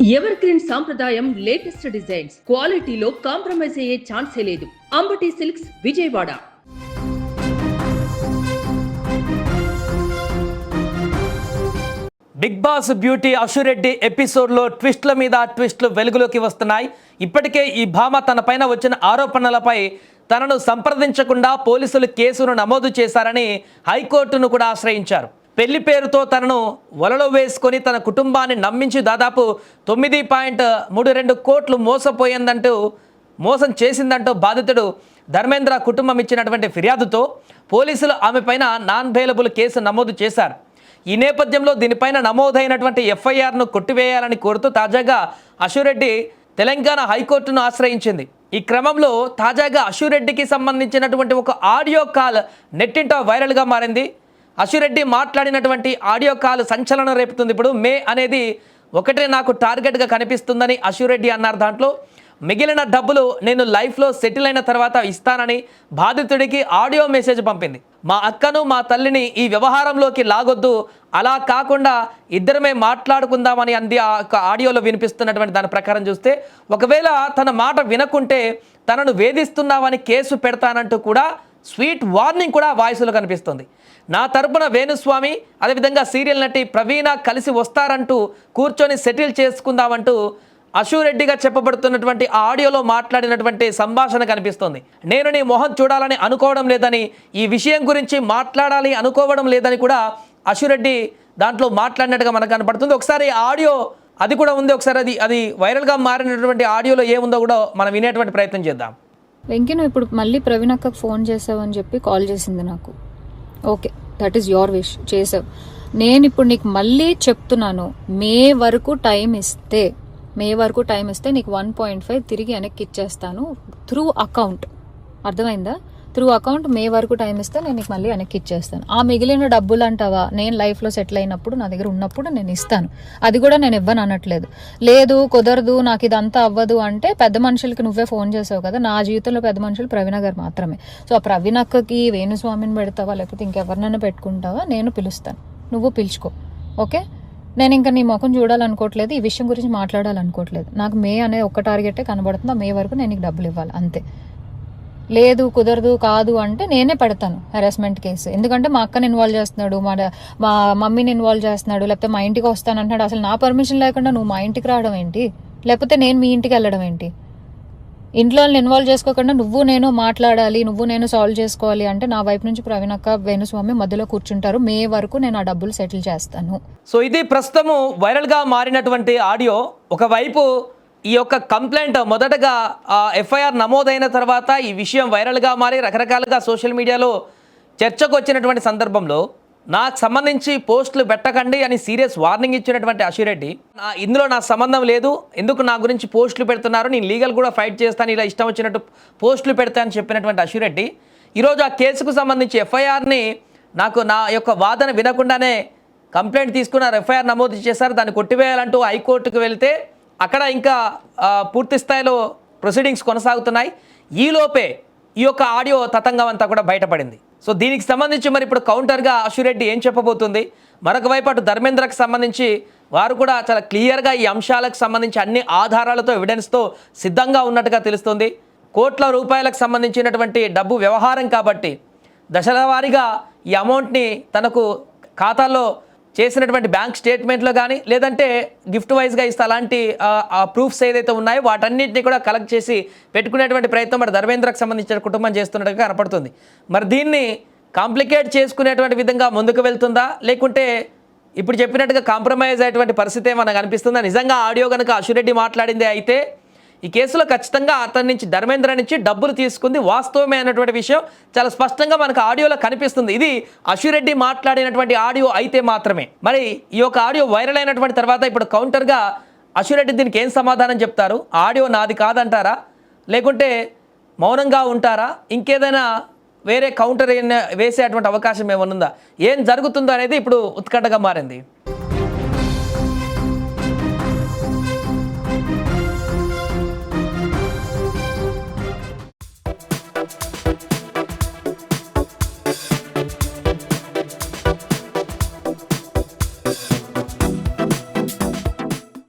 Ever green సాంప్రదాయం latest designs క్వాలిటీలో compromise అయ్యే ఛాన్సే లేదు. Ambati silks Vijayawada. Bigg Boss beauty Ashu Reddy ఎపిసోడ్లో ట్విస్ట్ల మీద ట్విస్ట్లు వెలుగులోకి వస్తున్నాయి. ఇప్పటికే ఈ భామ తన పైన వచ్చిన ఆరోపణలపై తనను సంప్రదించకుండా పోలీసులు కేసును నమోదు చేశారని హైకోర్టును కూడా ఆశ్రయించారు. పెళ్లి పేరుతో తనను వలలో వేసుకొని తన కుటుంబాన్ని నమ్మించి దాదాపు 9.32 కోట్లు మోసం చేసిందంటూ బాధితుడు ధర్మేంద్ర కుటుంబం ఇచ్చినటువంటి ఫిర్యాదుతో పోలీసులు ఆమె పైన నాన్ బెయిలబుల్ కేసు నమోదు చేశారు. ఈ నేపథ్యంలో దీనిపైన నమోదైనటువంటి ఎఫ్ఐఆర్ను కొట్టివేయాలని కోరుతూ తాజాగా అశురెడ్డి తెలంగాణ హైకోర్టును ఆశ్రయించింది. ఈ క్రమంలో తాజాగా అశురెడ్డికి సంబంధించినటువంటి ఒక ఆడియో కాల్ నెట్టింట వైరల్గా మారింది. అశురెడ్డి మాట్లాడినటువంటి ఆడియో కాల్ సంచలనం రేపుతుంది. ఇప్పుడు మే అనేది ఒకటే నాకు టార్గెట్గా కనిపిస్తుందని అశురెడ్డి అన్నారు. దాంట్లో మిగిలిన డబ్బులు నేను లైఫ్లో సెటిల్ అయిన తర్వాత ఇస్తానని బాధితుడికి ఆడియో మెసేజ్ పంపింది. మా అక్కను మా తల్లిని ఈ వ్యవహారంలోకి లాగొద్దు, అలా కాకుండా ఇద్దరమే మాట్లాడుకుందామని అంది. ఆ ఆడియోలో వినిపిస్తున్నటువంటి దాని ప్రకారం చూస్తే ఒకవేళ తన మాట వినకుంటే తనను వేధిస్తున్నావని కేసు పెడతానంటూ కూడా స్వీట్ వార్నింగ్ కూడా వాయిస్లో కనిపిస్తుంది. నా తరపున వేణుస్వామి అదేవిధంగా సీరియల్ నటి ప్రవీణ కలిసి వస్తారంటూ కూర్చొని సెటిల్ చేసుకుందామంటూ అశురెడ్డిగా చెప్పబడుతున్నటువంటి ఆ ఆడియోలో మాట్లాడినటువంటి సంభాషణ కనిపిస్తుంది. నేను నీ మొహం చూడాలని అనుకోవడం లేదని, ఈ విషయం గురించి మాట్లాడాలి అనుకోవడం లేదని కూడా అశురెడ్డి దాంట్లో మాట్లాడినట్టుగా మనకు కనపడుతుంది. ఒకసారి ఆడియో అది కూడా ఉంది, ఒకసారి అది వైరల్గా మారినటువంటి ఆడియోలో ఏముందో కూడా మనం వినేటువంటి ప్రయత్నం చేద్దాం. వెంకీ, నువ్వు ఇప్పుడు మళ్ళీ ప్రవీణ్ అక్కకు ఫోన్ చేసావని చెప్పి కాల్ చేసింది నాకు. Okay, that is your wish, చేసావు. నేను ఇప్పుడు నీకు మళ్ళీ చెప్తున్నాను, మే వరకు టైం ఇస్తే నీకు 1.5 తిరిగి వెనక్కి ఇచ్చేస్తాను త్రూ అకౌంట్. అర్థమైందా? త్రూ అకౌంట్ మే వరకు టైం ఇస్తే నేను నీకు మళ్ళీ వెనక్కి ఇచ్చేస్తాను. ఆ మిగిలిన డబ్బులు అంటావా, నేను లైఫ్లో సెటిల్ అయినప్పుడు నా దగ్గర ఉన్నప్పుడు నేను ఇస్తాను. అది కూడా నేను ఇవ్వను అనట్లేదు. లేదు కుదరదు, నాకు ఇదంతా అవ్వదు అంటే పెద్ద మనుషులకి నువ్వే ఫోన్ చేసావు కదా. నా జీవితంలో పెద్ద మనుషులు ప్రవీణ గారు మాత్రమే. సో ఆ ప్రవీణ అక్కకి వేణుస్వామిని పెడతావా లేకపోతే ఇంకెవరినైనా పెట్టుకుంటావా, నేను పిలుస్తాను, నువ్వు పిలుచుకో. ఓకే, నేను ఇంకా నీ ముఖం చూడాలనుకోవట్లేదు, ఈ విషయం గురించి మాట్లాడాలనుకోవట్లేదు. నాకు మే అనే ఒక్క టార్గెటే కనబడుతుంది, మే వరకు నేను నీకు డబ్బులు ఇవ్వాలి అంతే. లేదు కాదు అంటే నేనే పెడతాను హెరాస్మెంట్ కేసు. ఎందుకంటే మా అక్కని ఇన్వాల్వ్ చేస్తున్నాడు, మా మమ్మీని ఇన్వాల్వ్ చేస్తున్నాడు, లేకపోతే మా ఇంటికి వస్తానంటున్నాడు. అసలు నా పర్మిషన్ లేకుండా నువ్వు మా ఇంటికి రావడం ఏంటి, లేకపోతే నేను మీ ఇంటికి వెళ్ళడం ఏంటి? ఇంట్లో ఇన్వాల్వ్ చేసుకోకుండా నువ్వు నేను మాట్లాడాలి, నువ్వు నేను సాల్వ్ చేసుకోవాలి అంటే నా వైపు నుంచి ప్రవీణ్ అక్క వేణుస్వామి మధ్యలో కూర్చుంటారు. మే వరకు నేను ఆ డబ్బులు సెటిల్ చేస్తాను. సో ఇది ప్రస్తుతము వైరల్గా మారినటువంటి ఆడియో. ఒకవైపు ఈ యొక్క కంప్లైంట్ మొదటగా ఎఫ్ఐఆర్ నమోదైన తర్వాత ఈ విషయం వైరల్గా మారి రకరకాలుగా సోషల్ మీడియాలో చర్చకు వచ్చినటువంటి సందర్భంలో నాకు సంబంధించి పోస్టులు పెట్టకండి అని సీరియస్ వార్నింగ్ ఇచ్చినటువంటి అశురెడ్డి, ఇందులో నా సంబంధం లేదు, ఎందుకు నా గురించి పోస్టులు పెడుతున్నారు, నేను లీగల్ కూడా ఫైట్ చేస్తాను, ఇలా ఇష్టం వచ్చినట్టు పోస్టులు పెడతానని చెప్పినటువంటి అశురెడ్డి ఈరోజు ఆ కేసుకు సంబంధించి ఎఫ్ఐఆర్ని నాకు నా యొక్క వాదన వినకుండానే కంప్లైంట్ తీసుకున్నారు, ఎఫ్ఐఆర్ నమోదు చేశారు, దాన్ని కొట్టివేయాలంటూ హైకోర్టుకు వెళ్తే అక్కడ ఇంకా పూర్తి స్థాయిలో ప్రొసీడింగ్స్ కొనసాగుతున్నాయి. ఈలోపే ఈ యొక్క ఆడియో తతంగం అంతా కూడా బయటపడింది. సో దీనికి సంబంధించి మరి ఇప్పుడు కౌంటర్గా అశురెడ్డి ఏం చెప్పబోతుంది? మరొక వైపు అటు ధర్మేంద్రకు సంబంధించి వారు కూడా చాలా క్లియర్గా ఈ అంశాలకు సంబంధించి అన్ని ఆధారాలతో ఎవిడెన్స్తో సిద్ధంగా ఉన్నట్టుగా తెలుస్తుంది. కోట్ల రూపాయలకు సంబంధించినటువంటి డబ్బు వ్యవహారం కాబట్టి దశల వారీగా ఈ అమౌంట్ని తనకు ఖాతాల్లో చేసినటువంటి బ్యాంక్ స్టేట్మెంట్లో కానీ లేదంటే గిఫ్ట్ వైజ్గా ఇస్తే అలాంటి ప్రూఫ్స్ ఏదైతే ఉన్నాయో వాటన్నింటినీ కూడా కలెక్ట్ చేసి పెట్టుకునేటువంటి ప్రయత్నం మరి ధర్మేంద్రకు సంబంధించిన కుటుంబం చేస్తున్నట్టుగా కనపడుతుంది. మరి దీన్ని కాంప్లికేట్ చేసుకునేటువంటి విధంగా ముందుకు వెళ్తుందా, లేకుంటే ఇప్పుడు చెప్పినట్టుగా కాంప్రమైజ్ అయ్యేటువంటి పరిస్థితి ఏమన్నా కనిపిస్తుందా? నిజంగా ఆడియో కనుక అశురెడ్డి మాట్లాడిందే అయితే ఈ కేసులో ఖచ్చితంగా అతని నుంచి ధర్మేంద్ర నుంచి డబ్బులు తీసుకుంది వాస్తవమే అన్నటువంటి విషయం చాలా స్పష్టంగా మనకు ఆడియోలో కనిపిస్తుంది. ఇది అశురెడ్డి మాట్లాడినటువంటి ఆడియో అయితే మాత్రమే. మరి ఈ యొక్క ఆడియో వైరల్ అయినటువంటి తర్వాత ఇప్పుడు కౌంటర్గా అశురెడ్డి దీనికి ఏం సమాధానం చెప్తారు? ఆడియో నాది కాదంటారా, లేకుంటే మౌనంగా ఉంటారా, ఇంకేదైనా వేరే కౌంటర్ వేసేటువంటి అవకాశం ఏమన్నా ఉందా? ఏం జరుగుతుందో అనేది ఇప్పుడు ఉత్కంఠగా మారింది.